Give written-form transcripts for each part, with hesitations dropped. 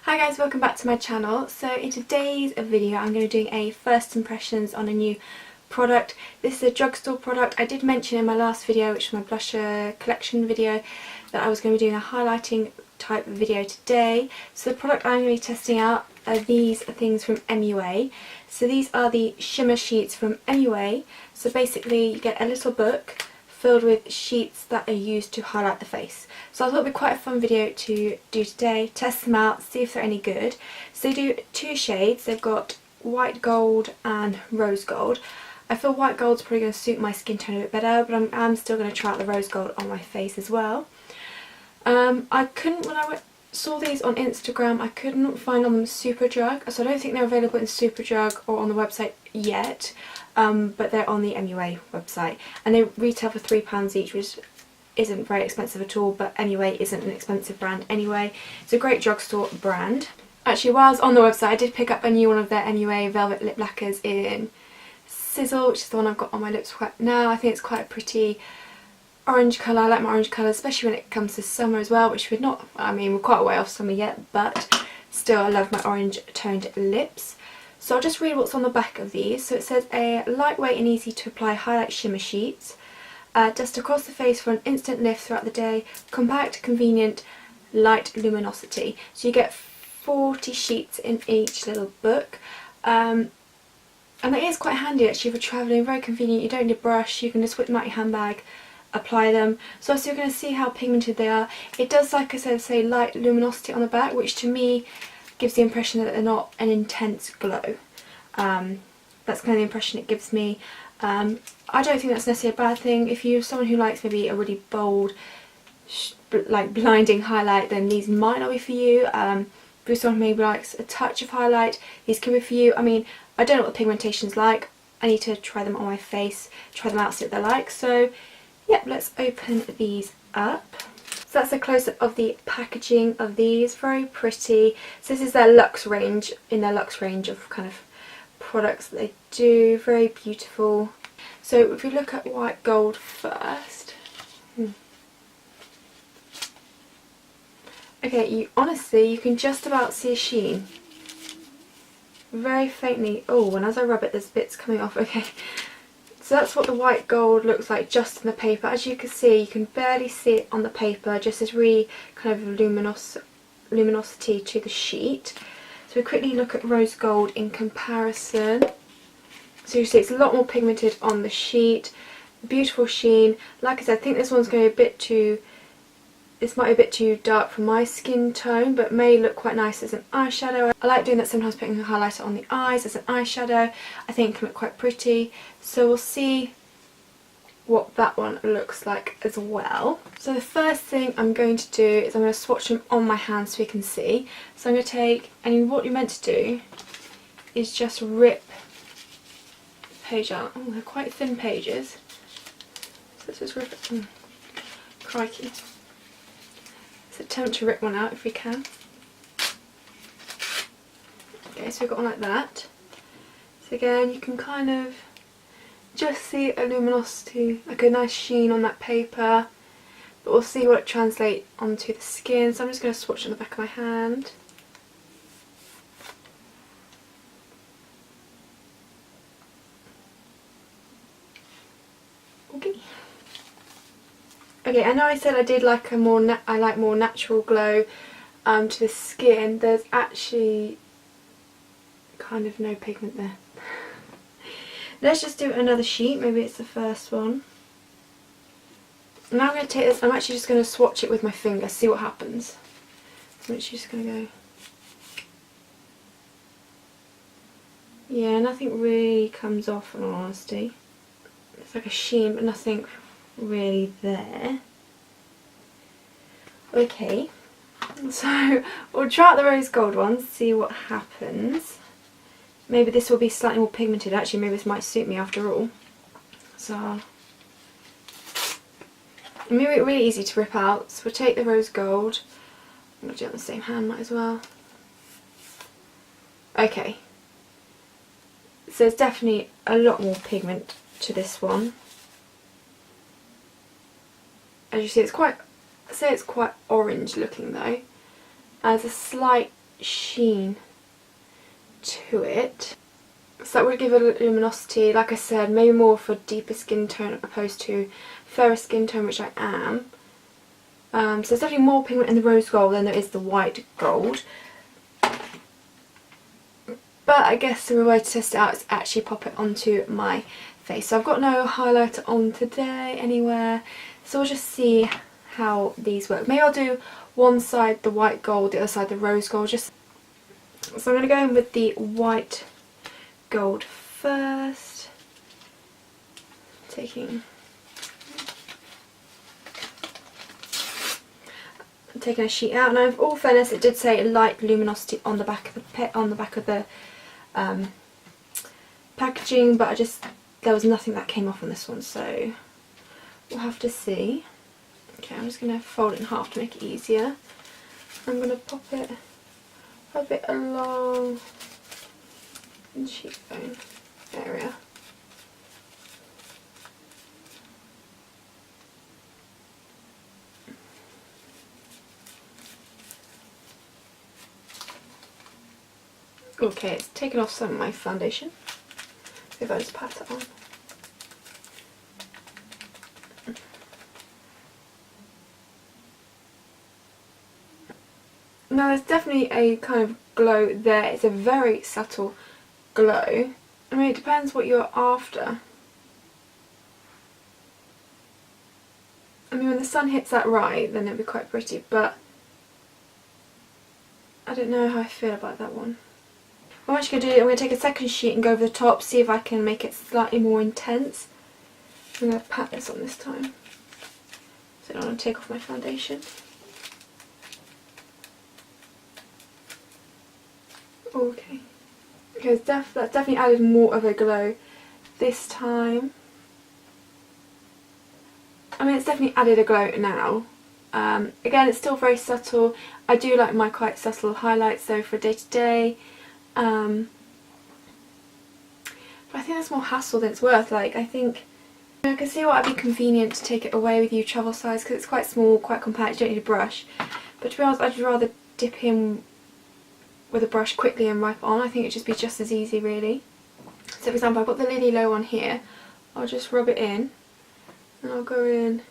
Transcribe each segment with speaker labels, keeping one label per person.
Speaker 1: Hi guys, welcome back to my channel. So in today's video I'm going to be doing a first impressions on a new product. This is a drugstore product. I did mention in my last video, which was my blusher collection video, that I was going to be doing a highlighting type video today. So the product I'm going to be testing out are these things from MUA. So these are the shimmer sheets from MUA. So basically you get a little book filled with sheets that are used to highlight the face. So I thought it would be quite a fun video to do today, test them out, see if they're any good. So they do two shades. They've got white gold and rose gold. I feel white gold's probably going to suit my skin tone a bit better, but I'm still going to try out the rose gold on my face as well. I couldn't, when I saw these on Instagram, I couldn't find them on Superdrug, so I don't think they're available in Superdrug or on the website yet, but they're on the MUA website, and they retail for £3 each, which isn't very expensive at all, but MUA isn't an expensive brand anyway. It's a great drugstore brand. Actually, while I was on the website, I did pick up a new one of their MUA Velvet Lip Lacquers in Sizzle, which is the one I've got on my lips right now. I think it's quite a pretty orange colour. I like my orange colour, especially when it comes to summer as well, which we're not, I mean, we're quite a way off summer yet, but still I love my orange toned lips. So I'll just read what's on the back of these. So it says, a lightweight and easy to apply highlight shimmer sheets. Dust across the face for an instant lift throughout the day. Compact, convenient, light luminosity. So you get 40 sheets in each little book. And it is quite handy actually for travelling, very convenient. You don't need a brush, you can just whip them out your handbag, apply them. So you're going to see how pigmented they are. It does, like I said, say light luminosity on the back, which to me gives the impression that they're not an intense glow. That's kind of the impression it gives me. I don't think that's necessarily a bad thing. If you're someone who likes maybe a really bold, like blinding highlight, then these might not be for you. If you're someone who maybe likes a touch of highlight, these can be for you. I mean, I don't know what the pigmentation's like. I need to try them on my face, try them out, see what they're like. So, yep, let's open these up. So that's a close-up of the packaging of these. Very pretty. So this is their Luxe range, in their Luxe range of kind of products that they do. Very beautiful. So if we look at white gold first. Okay, honestly, you can just about see a sheen. Very faintly. Oh, and as I rub it, there's bits coming off. Okay. So that's what the white gold looks like just in the paper. As you can see, you can barely see it on the paper, just this really kind of luminosity to the sheet. So we quickly look at rose gold in comparison. So you see it's a lot more pigmented on the sheet. Beautiful sheen. Like I said, I think this one's going to be a bit too, this might be a bit too dark for my skin tone, but may look quite nice as an eyeshadow. I like doing that sometimes, putting a highlighter on the eyes as an eyeshadow. I think it can look quite pretty. So we'll see what that one looks like as well. So the first thing I'm going to do is I'm going to swatch them on my hand so we can see. So I'm going to take, and what you're meant to do is just rip the page out. Oh, they're quite thin pages. So let's just rip it. Crikey. So attempt to rip one out if we can. Okay, so we've got one like that. So again, you can kind of just see a luminosity, like a nice sheen on that paper, but we'll see what it translates onto the skin. So I'm just going to swatch on the back of my hand. Okay. Okay, I know I said I did like a more, I like more natural glow to the skin. There's actually kind of no pigment there. Let's just do another sheet, maybe it's the first one. Now I'm going to take this, I'm actually just going to swatch it with my finger, see what happens. I'm actually just going to go. Yeah, nothing really comes off in all honesty. It's like a sheen, but nothing really there. Okay, so we'll try out the rose gold ones, see what happens. Maybe this will be slightly more pigmented. Actually, maybe this might suit me after all. So, maybe it's really easy to rip out. So we'll take the rose gold. I'm going to do it on the same hand, might as well. Okay. So there's definitely a lot more pigment to this one. As you see, it's quite orange looking though. There's a slight sheen to it. So that would give it a luminosity, like I said, maybe more for deeper skin tone opposed to fairer skin tone, which I am. So there's definitely more pigment in the rose gold than there is the white gold. But I guess the real way to test it out is actually pop it onto my face. So I've got no highlighter on today anywhere, so we'll just see how these work. Maybe I'll do one side the white gold, the other side the rose gold. So I'm going to go in with the white gold first. Taking a sheet out, and in all fairness, it did say light luminosity on the back of the packaging, but there was nothing that came off on this one, so we'll have to see. Okay, I'm just going to fold it in half to make it easier. I'm going to pop it a bit along the cheekbone area. Okay, it's taken off some of my foundation. If I just pat it on. Now there's definitely a kind of glow there. It's a very subtle glow. I mean, it depends what you're after. I mean, when the sun hits that right, then it'll be quite pretty, but I don't know how I feel about that one. What I'm actually going to do, I'm going to take a second sheet and go over the top, see if I can make it slightly more intense. I'm going to pat this on this time, so I don't want to take off my foundation. Okay. Okay, that's definitely added more of a glow this time. I mean, it's definitely added a glow now. Again, it's still very subtle. I do like my quite subtle highlights though for day to day. But I think that's more hassle than it's worth. Like, I think I can see why it'd be convenient to take it away with you travel size, because it's quite small, quite compact, you don't need a brush. But to be honest, I'd rather dip in with a brush quickly and wipe on. I think it'd just be just as easy, really. So for example, I've got the Lily Low on here. I'll just rub it in, and I'll go in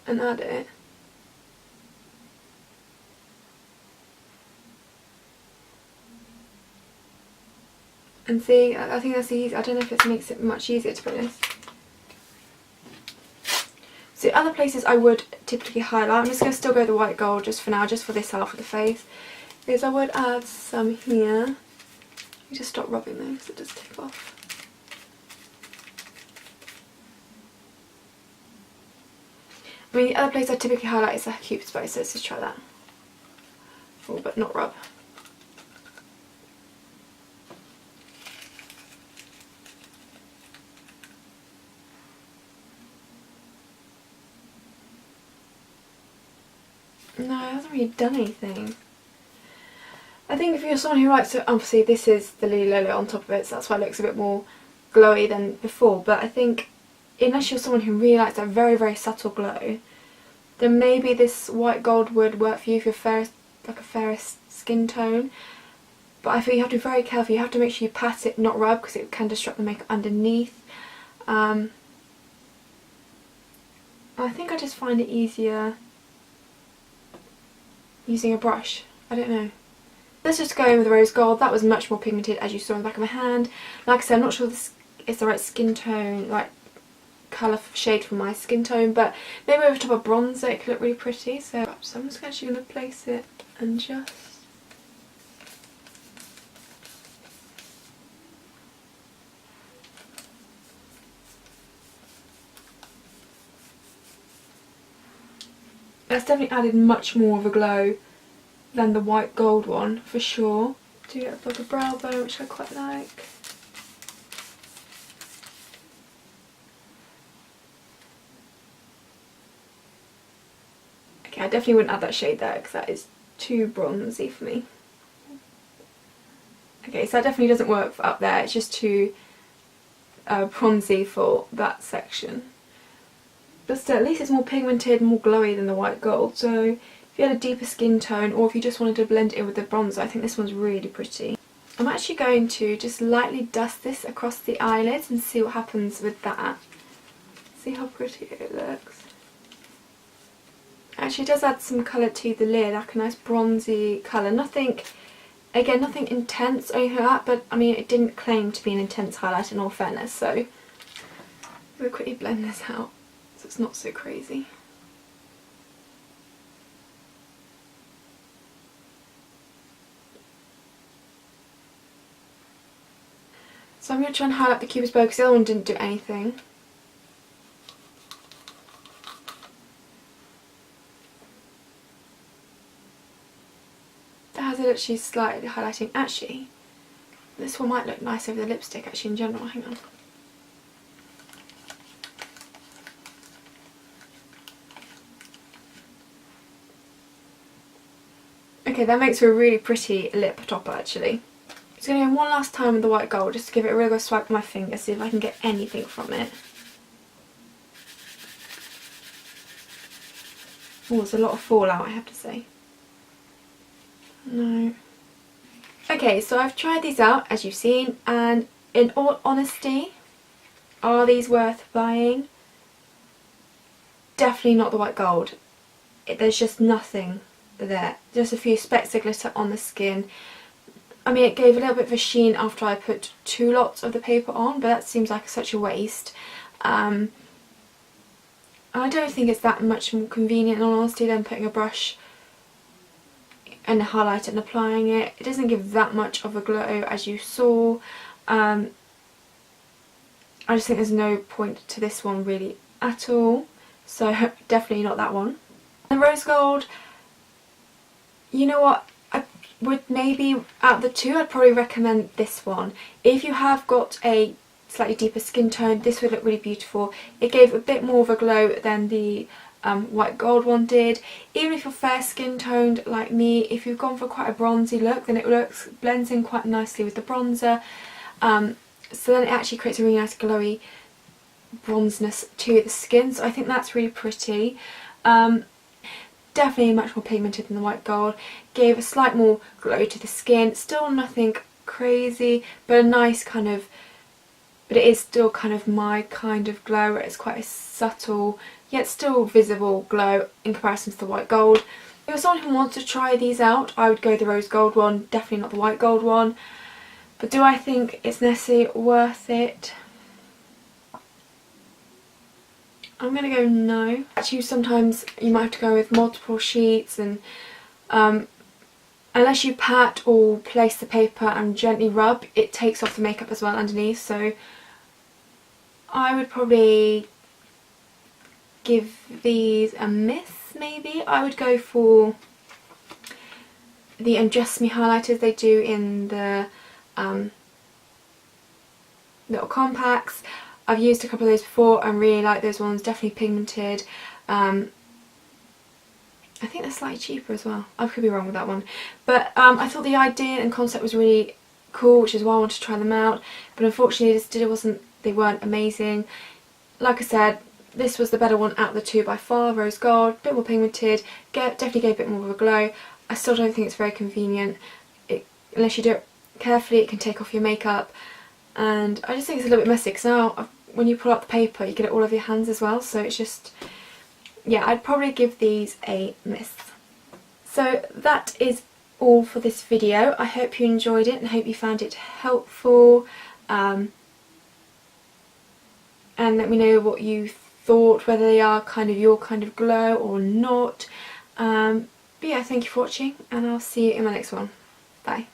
Speaker 1: and add it. And see, I think that's easy. I don't know if it makes it much easier, to be honest. So other places I would typically highlight, I'm just going to still go the white gold just for now, just for this half of the face, is I would add some here. Let me just stop rubbing though, because it does take off. I mean, the other place I typically highlight is the Cupid's bow, so let's just try that. Oh, but not rub. No, it hasn't really done anything. I think if you're someone who likes to, obviously this is the Lily Lolo on top of it, so that's why it looks a bit more glowy than before, but I think unless you're someone who really likes that very, very subtle glow, then maybe this white gold would work for you if you're like a fairer skin tone. But I think you have to be very careful. You have to make sure you pat it, not rub, because it can disrupt the makeup underneath. I think I just find it easier using a brush. I don't know. Let's just go in with the rose gold. That was much more pigmented, as you saw on the back of my hand. Like I said, I'm not sure this is the right skin tone, right colour shade for my skin tone, but maybe over top of bronzer it could look really pretty. So I'm just actually going to place it and just... That's definitely added much more of a glow than the white gold one, for sure. Do it above the brow bone, which I quite like. Okay, I definitely wouldn't add that shade there because that is too bronzy for me. Okay, so that definitely doesn't work for up there, it's just too bronzy for that section. But still, at least it's more pigmented, more glowy than the white gold, so if you had a deeper skin tone, or if you just wanted to blend it in with the bronzer, I think this one's really pretty. I'm actually going to just lightly dust this across the eyelids and see what happens with that. See how pretty it looks. Actually, it does add some colour to the lid, like a nice bronzy colour. Nothing, again, nothing intense or anything like that, but I mean, it didn't claim to be an intense highlight in all fairness, so we'll quickly blend this out so it's not so crazy. So I'm going to try and highlight the Cupid's bow because the other one didn't do anything. That has it actually slightly highlighting. Actually, this one might look nice over the lipstick actually in general. Hang on. Okay, that makes for a really pretty lip topper actually. I'm just going to go one last time with the white gold just to give it a real good swipe with my finger, see if I can get anything from it. Oh, there's a lot of fallout, I have to say. No. Okay, so I've tried these out, as you've seen, and in all honesty, are these worth buying? Definitely not the white gold. There's just nothing there. Just a few specks of glitter on the skin. I mean, it gave a little bit of a sheen after I put 2 lots of the paper on, but that seems like such a waste. I don't think it's that much more convenient, in all honesty, than putting a brush and a highlighter and applying it. It doesn't give that much of a glow, as you saw. I just think there's no point to this one really at all, so definitely not that one. The rose gold, you know what, I would maybe, out of the two, I'd probably recommend this one. If you have got a slightly deeper skin tone, this would look really beautiful. It gave a bit more of a glow than the white gold one did. Even if you're fair skin toned like me, if you've gone for quite a bronzy look, then it blends in quite nicely with the bronzer. So then it actually creates a really nice glowy bronzeness to the skin, so I think that's really pretty. Definitely much more pigmented than the white gold. Gave a slight more glow to the skin. Still nothing crazy, but a nice kind of, but it is still kind of my kind of glow. It's quite a subtle yet still visible glow in comparison to the white gold. If you're someone who wants to try these out, I would go the rose gold one, definitely not the white gold one. But do I think it's necessarily worth it? I'm going to go no. Actually, sometimes you might have to go with multiple sheets, and unless you pat or place the paper and gently rub, it takes off the makeup as well underneath, so I would probably give these a miss maybe. I would go for the Undress Me highlighters they do in the little compacts. I've used a couple of those before and really like those ones, definitely pigmented. I think they're slightly cheaper as well. I could be wrong with that one. But I thought the idea and concept was really cool, which is why I wanted to try them out. But unfortunately they weren't amazing. Like I said, this was the better one out of the two by far. Rose gold, a bit more pigmented, definitely gave a bit more of a glow. I still don't think it's very convenient. Unless you do it carefully, it can take off your makeup. And I just think it's a little bit messy, because now when you pull out the paper you get it all over your hands as well, so it's just, yeah, I'd probably give these a miss. So that is all for this video. I hope you enjoyed it and hope you found it helpful, and let me know what you thought, whether they are kind of your kind of glow or not. But yeah, thank you for watching, and I'll see you in my next one. Bye.